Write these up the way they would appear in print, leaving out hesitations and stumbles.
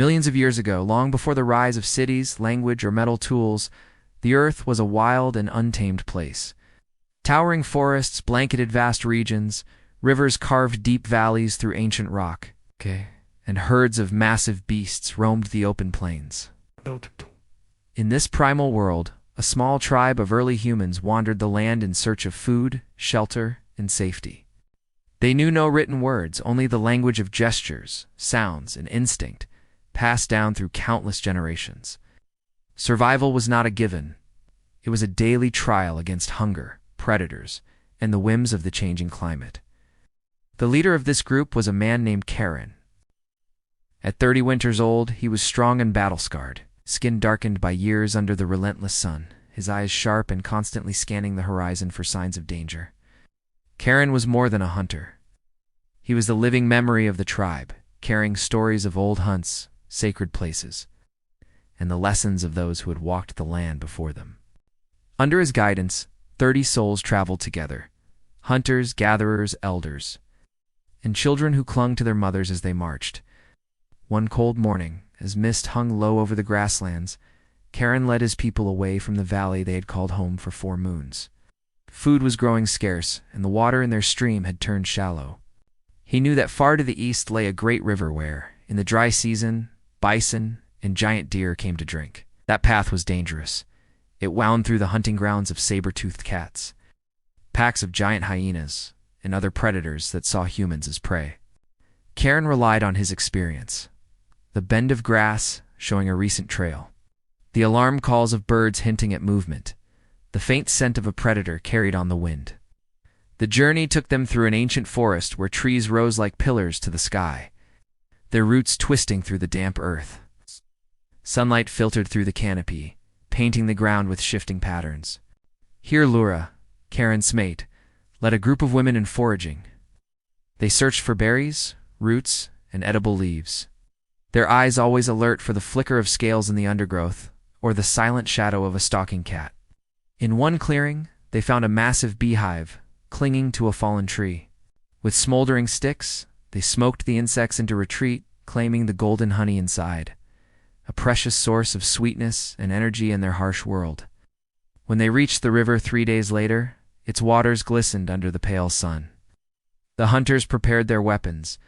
Millions of years ago, long before the rise of cities, language, or metal tools, the Earth was a wild and untamed place. Towering forests blanketed vast regions, rivers carved deep valleys through ancient rock, and herds of massive beasts roamed the open plains. In this primal world, a small tribe of early humans wandered the land in search of food, shelter, and safety. They knew no written words, only the language of gestures, sounds, and instinct, passed down through countless generations. Survival was not a given. It was a daily trial against hunger, predators, and the whims of the changing climate. The leader of this group was a man named Karen. At 30 winters old, he was strong and battle-scarred, skin darkened by years under the relentless sun, his eyes sharp and constantly scanning the horizon for signs of danger. Karen was more than a hunter. He was the living memory of the tribe, carrying stories of old hunts, sacred places, and the lessons of those who had walked the land before them. Under his guidance, 30 souls traveled together, hunters, gatherers, elders, and children who clung to their mothers as they marched. One cold morning, as mist hung low over the grasslands, Karen led his people away from the valley they had called home for 4 moons. Food was growing scarce, and the water in their stream had turned shallow. He knew that far to the east lay a great river where, in the dry season, bison and giant deer came to drink. That path was dangerous. It wound through the hunting grounds of saber-toothed cats, packs of giant hyenas, and other predators that saw humans as prey. Karen relied on his experience. The bend of grass showing a recent trail, the alarm calls of birds hinting at movement, the faint scent of a predator carried on the wind. The journey took them through an ancient forest where trees rose like pillars to the sky, their roots twisting through the damp earth. Sunlight filtered through the canopy, painting the ground with shifting patterns. Here Lura, Karen's mate, led a group of women in foraging. They searched for berries, roots, and edible leaves, their eyes always alert for the flicker of scales in the undergrowth or the silent shadow of a stalking cat. In one clearing, they found a massive beehive clinging to a fallen tree. With smoldering sticks, they smoked the insects into retreat, claiming the golden honey inside, a precious source of sweetness and energy in their harsh world. When they reached the river 3 days later, its waters glistened under the pale sun. The hunters prepared their weapons,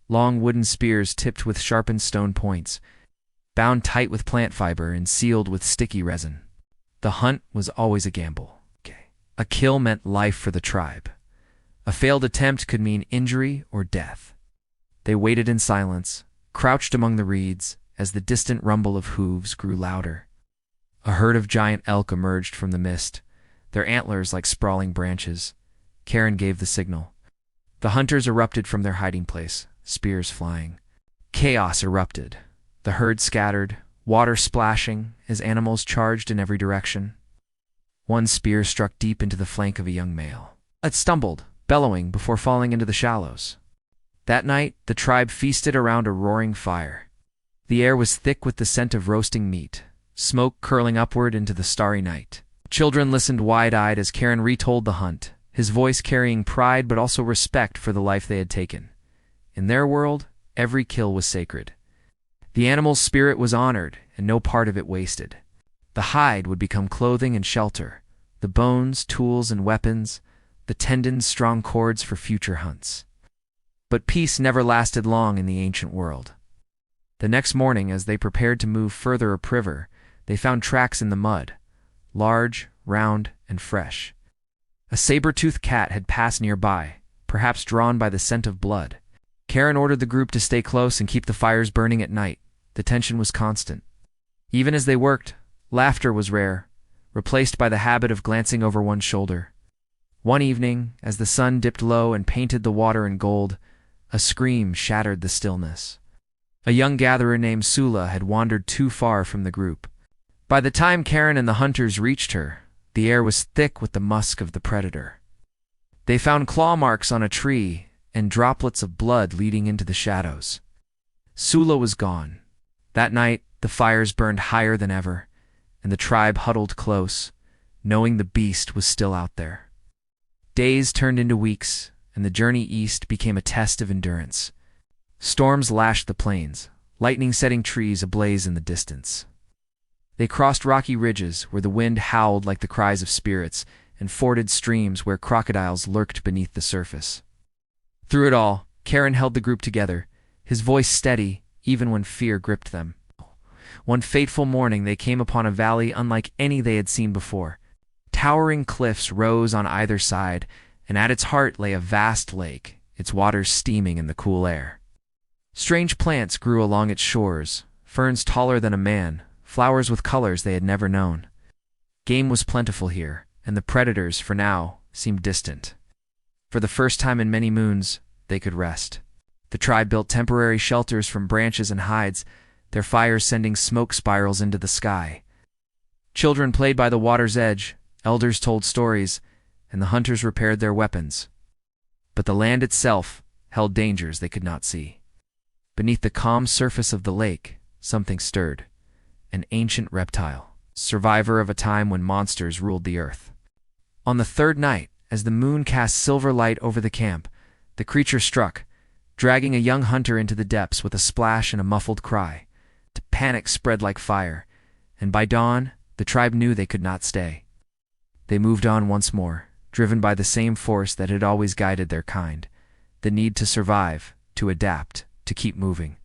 long wooden spears tipped with sharpened stone points, bound tight with plant fiber and sealed with sticky resin. The hunt was always a gamble. A kill meant life for the tribe. A failed attempt could mean injury or death. They waited in silence, crouched among the reeds, as the distant rumble of hooves grew louder. A herd of giant elk emerged from the mist, their antlers like sprawling branches. Karen gave the signal. The hunters erupted from their hiding place, spears flying. Chaos erupted. The herd scattered, water splashing as animals charged in every direction. One spear struck deep into the flank of a young male. It stumbled, bellowing before falling into the shallows. That night, the tribe feasted around a roaring fire. The air was thick with the scent of roasting meat, smoke curling upward into the starry night. Children listened wide-eyed as Karen retold the hunt, his voice carrying pride but also respect for the life they had taken. In their world, every kill was sacred. The animal's spirit was honored, and no part of it wasted. The hide would become clothing and shelter, the bones, tools, and weapons, the tendons, strong cords for future hunts. But peace never lasted long in the ancient world. The next morning, as they prepared to move further upriver, they found tracks in the mud, large, round, and fresh. A saber-toothed cat had passed nearby, perhaps drawn by the scent of blood. Karen ordered the group to stay close and keep the fires burning at night. The tension was constant. Even as they worked, laughter was rare, replaced by the habit of glancing over one's shoulder. One evening, as the sun dipped low and painted the water in gold, a scream shattered the stillness. A young gatherer named Sula had wandered too far from the group. By the time Karen and the hunters reached her, the air was thick with the musk of the predator. They found claw marks on a tree and droplets of blood leading into the shadows. Sula was gone. That night, the fires burned higher than ever, and the tribe huddled close, knowing the beast was still out there. Days turned into weeks, and the journey east became a test of endurance. Storms lashed the plains, lightning setting trees ablaze in the distance. They crossed rocky ridges where the wind howled like the cries of spirits, and forded streams where crocodiles lurked beneath the surface. Through it all, Karen held the group together, his voice steady even when fear gripped them. One fateful morning they came upon a valley unlike any they had seen before. Towering cliffs rose on either side, and at its heart lay a vast lake, its waters steaming in the cool air. Strange plants grew along its shores, ferns taller than a man, flowers with colors they had never known. Game was plentiful here, and the predators, for now, seemed distant. For the first time in many moons, they could rest. The tribe built temporary shelters from branches and hides, their fires sending smoke spirals into the sky. Children played by the water's edge, elders told stories, and the hunters repaired their weapons. But the land itself held dangers they could not see. Beneath the calm surface of the lake, something stirred. An ancient reptile, survivor of a time when monsters ruled the earth. On the third night, as the moon cast silver light over the camp, the creature struck, dragging a young hunter into the depths with a splash and a muffled cry. The panic spread like fire, and by dawn, the tribe knew they could not stay. They moved on once more, driven by the same force that had always guided their kind, the need to survive, to adapt, to keep moving.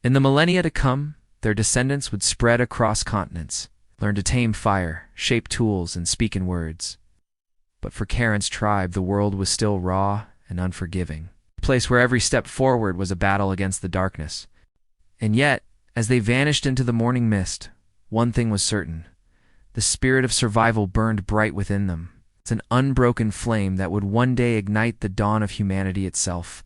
In the millennia to come, their descendants would spread across continents, learn to tame fire, shape tools, and speak in words. But for Karen's tribe, the world was still raw and unforgiving, a place where every step forward was a battle against the darkness. And yet, as they vanished into the morning mist, one thing was certain. The spirit of survival burned bright within them. It's an unbroken flame that would one day ignite the dawn of humanity itself.